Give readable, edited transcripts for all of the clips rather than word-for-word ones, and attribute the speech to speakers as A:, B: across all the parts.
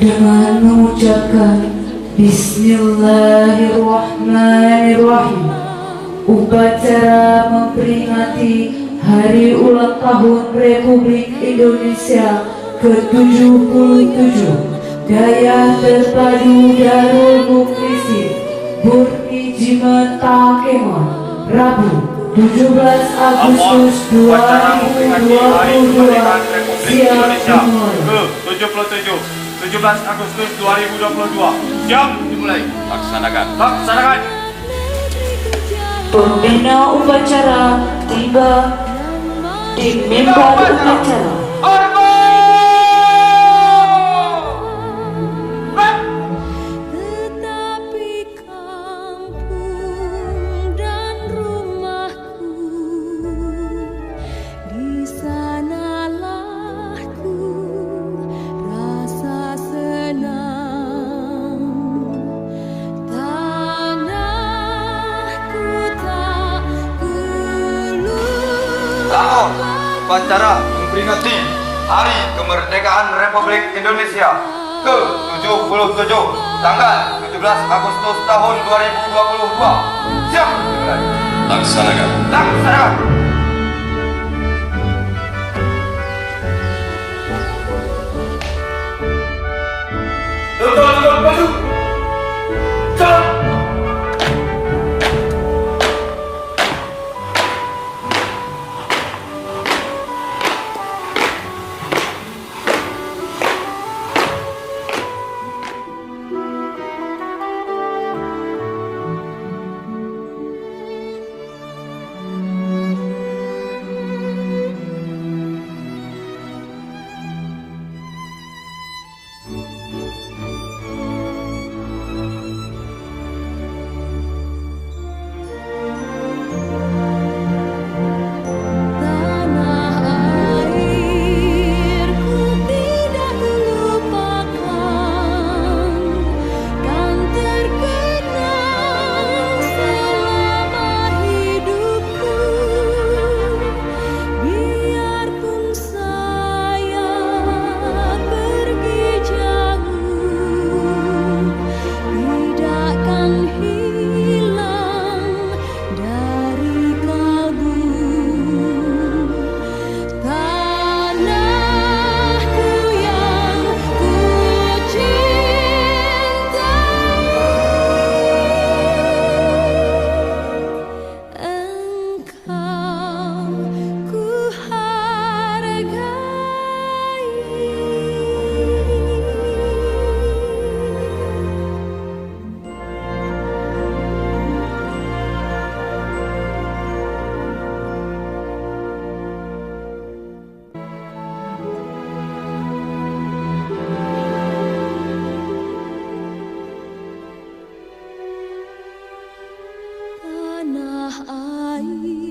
A: dengan mengucapkan Bismillahirrahmanirrahim. Upacara memperingati Hari Ulang Tahun Republik Indonesia ke-77 Daya Terpadu Darul Mukmisi Burkijiman Takemon, Rabu 17 Agustus 2022, siap dimulai.
B: ke-77 17 Agustus 2022, siap dimulai. Laksanakan.
A: Pembina upacara tiba di mimbar upacara.
C: Tetapi kampung dan rumahku, di sanalah ku rasa senang. Tanahku tak
D: Selamat upacara memperingati Hari Kemerdekaan Republik Indonesia ke-77 tanggal 17 Agustus tahun 2022. Siap dimulai.
B: Laksanakan. Tutup baju. Jalan.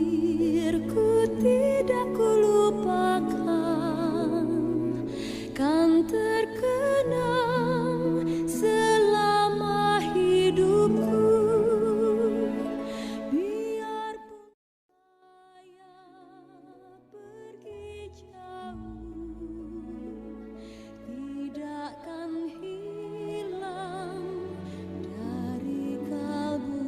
C: airku tidak kulupakan, kan terkenang selama hidupku. Biarpun saya pergi jauh, tidakkan hilang dari kalbu.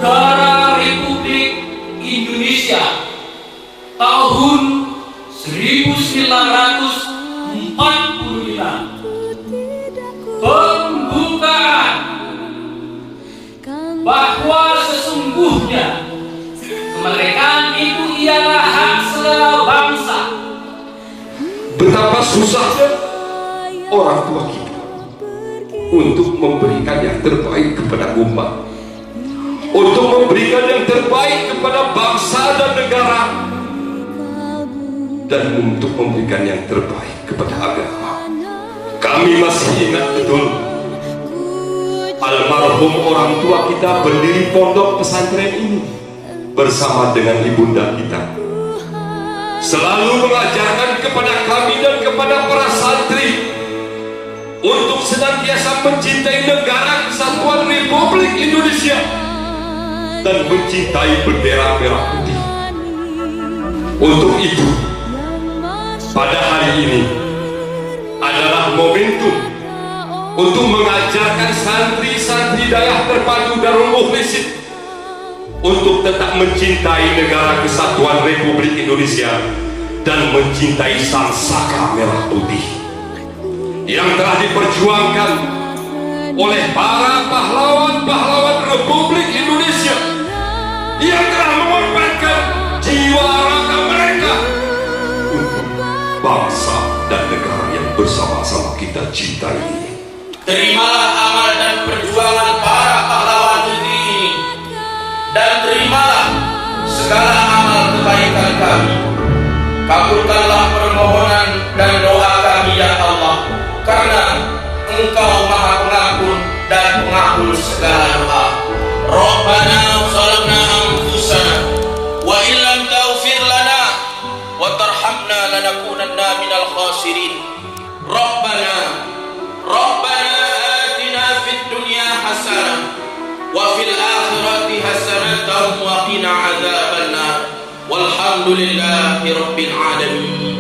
E: Negara Republik Indonesia tahun 1945. Pembukaan bahwa sesungguhnya kemerdekaan itu ialah hak segala bangsa.
F: Betapa susahnya orang tua kita untuk memberikan yang terbaik kepada umat, untuk memberikan yang terbaik kepada bangsa dan negara, dan untuk memberikan yang terbaik kepada agama. Kami masih ingat betul almarhum orang tua kita berdiri pondok pesantren ini bersama dengan ibunda kita, selalu mengajarkan kepada kami dan kepada para santri untuk senantiasa mencintai negara kesatuan Republik Indonesia dan mencintai bendera merah putih. Untuk itu, pada hari ini adalah momentum untuk mengajarkan santri-santri daerah terpadu Darul Mukhlisin untuk tetap mencintai negara kesatuan Republik Indonesia dan mencintai sang saka merah putih yang telah diperjuangkan oleh para pahlawan-pahlawan Republik Indonesia yang telah mengorbankan jiwa raga mereka untuk bangsa dan negara yang bersama-sama kita cintai ini.
E: Terimalah amal dan perjuangan para pahlawan negeri ini, dan terimalah segala amal kebaikan kami. Kabulkanlah permohonan dan doa kami ya Allah, karena Engkau Maha Pengampun dan Pengampun segala doa. Rabbana zalamna anfusana wa illam taghfir lana wa tarhamna lanakunanna minal khasirin. Rabbana atina fid dunya hasanah wa fil akhirati hasanatan wa qina adzabannar. Walhamdulillahi rabbil alamin.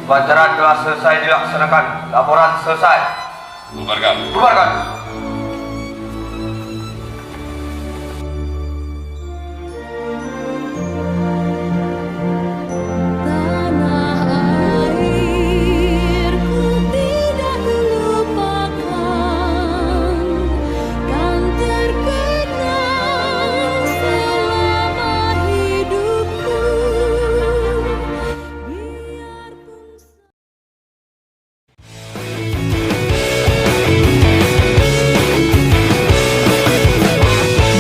D: Upacara telah selesai dilaksanakan. Laporan selesai.
B: Bubarkan.
D: Bubarkan.
C: Tanah airku tidak kulupakan, kan terkenang selama hidupku.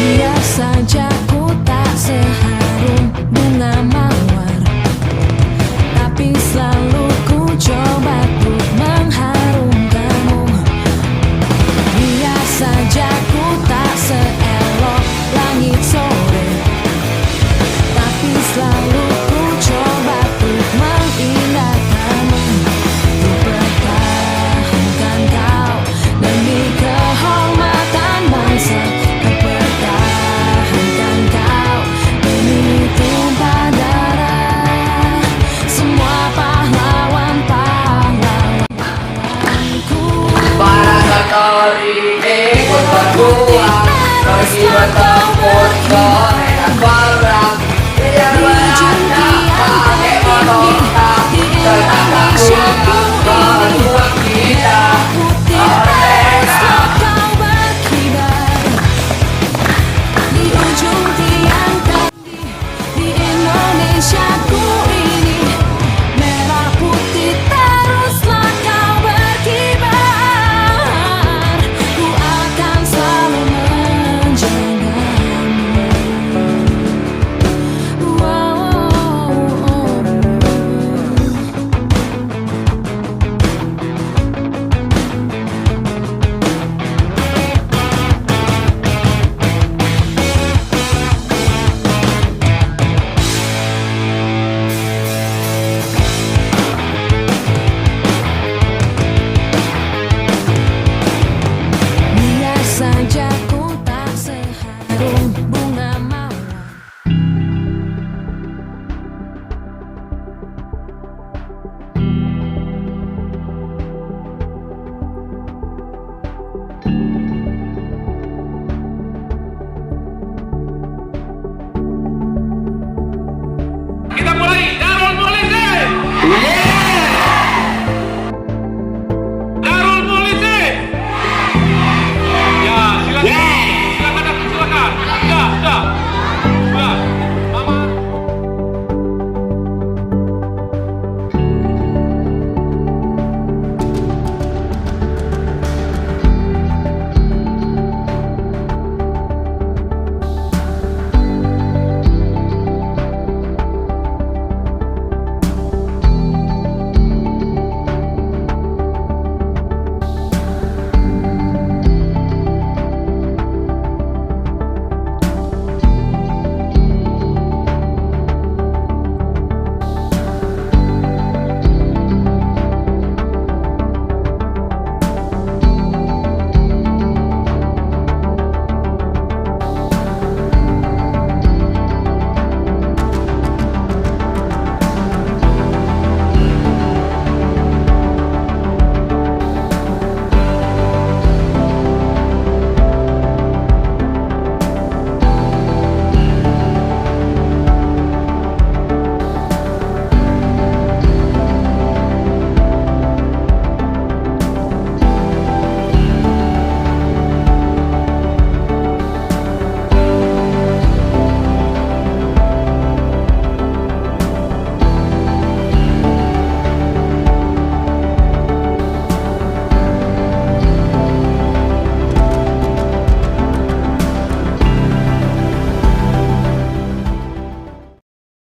C: Biar saja ku tak seharum bunga mawar, tapi selalu ku coba untuk mengharumkanmu. Biar saja ku tak seelok langit sore, tapi selalu ku coba untuk mengindahkanmu. Ku pertahankan kau demi kehormatan bangsa. Ku pertahankan kau demi tumpah darah semua pahlawan-pahlawanku.
G: Para santri ikut berjuang, pergi bertempur sore dan malam, biar belanda pakai motor tetap lakukan berjuang kita. Merdeka.
C: Kau berkibar di ujung tiang tadi di Indonesiaku ini. Merah putih teruslah kau berkibar, ku akan selalu menjagamu. Biar saja ku tak seharum